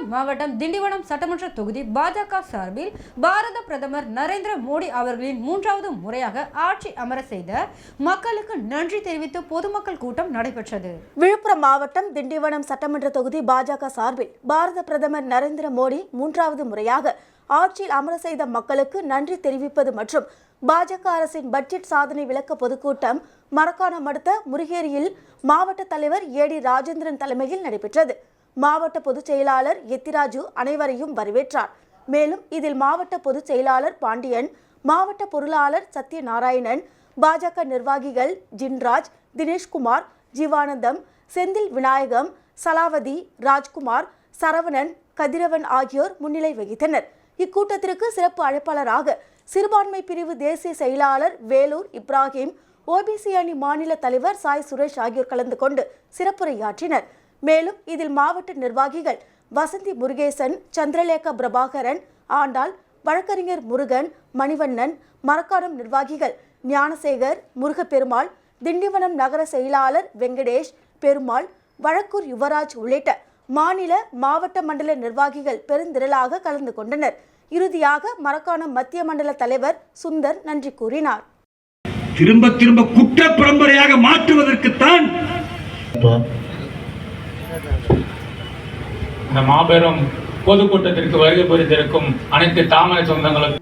விழுப்புரம் மாவட்டம் திண்டிவனம் சட்டமன்ற தொகுதி பாஜக சார்பில் பாரத பிரதமர் நரேந்திர மோடி அவர்களின் 3வது முறையாக ஆட்சி அமர செய்த மக்களுக்கு நன்றி தெரிவித்து பொதுமக்கள் கூட்டம் நடைபெற்றது. விழுப்புரம் மாவட்டம் திண்டிவனம் சட்டமன்ற தொகுதி பாஜக சார்பில் பாரத பிரதமர் நரேந்திர மோடி 3வது முறையாக ஆட்சியில் அமர செய்த மக்களுக்கு நன்றி தெரிவிப்பது மற்றும் பாஜக அரசின் பட்ஜெட் சாதனை விளக்க பொதுக்கூட்டம் மரக்காணம் அடுத்த முருகேரியில் மாவட்ட தலைவர் ஏடி ராஜேந்திரன் தலைமையில் நடைபெற்றது. மாவட்ட பொதுச் செயலாளர் எத்திராஜு அனைவரையும் வரவேற்றார். மேலும் இதில் மாவட்ட பொதுச் செயலாளர் பாண்டியன், மாவட்ட பொருளாளர் சத்யநாராயணன், பாஜக நிர்வாகிகள் ஜின்ராஜ், தினேஷ்குமார், ஜீவானந்தம், செந்தில் விநாயகம், சலாவதி, ராஜ்குமார், சரவணன், கதிரவன் ஆகியோர் முன்னிலை வகித்தனர். இக்கூட்டத்திற்கு சிறப்பு அழைப்பாளராக சிறுபான்மை பிரிவு தேசிய செயலாளர் வேலூர் இப்ராஹிம், ஓபிசி அணி மாநில தலைவர் சாய் சுரேஷ் ஆகியோர் கலந்து கொண்டு சிறப்புரையாற்றினர். மேலும் இதில் மாவட்ட நிர்வாகிகள் வசந்தி முருகேசன், சந்திரலேகா பிரபாகரன், ஆண்டாள், வழக்கறிஞர் முருகன், மணிவண்ணன், மரக்காணம் நிர்வாகிகள் ஞானசேகர், முருகப்பெருமாள், திண்டிவனம் நகர செயலாளர் வெங்கடேஷ், பெருமாள், வழக்கூர் யுவராஜ் உள்ளிட்ட மாநில மாவட்ட மண்டல நிர்வாகிகள் பெருந்திரளாக கலந்து கொண்டனர். இறுதியாக மரக்காணம் மத்திய மண்டல தலைவர் சுந்தர் நன்றி கூறினார். திரும்ப திரும்ப குற்ற பரம்பரையாக மாற்றுவதற்குத்தான் இந்த மாபெரும் பொதுக்கூட்டத்திற்கு வருகை புரிந்திருக்கும் அனைத்து தாமரை சொந்தங்களுக்கும்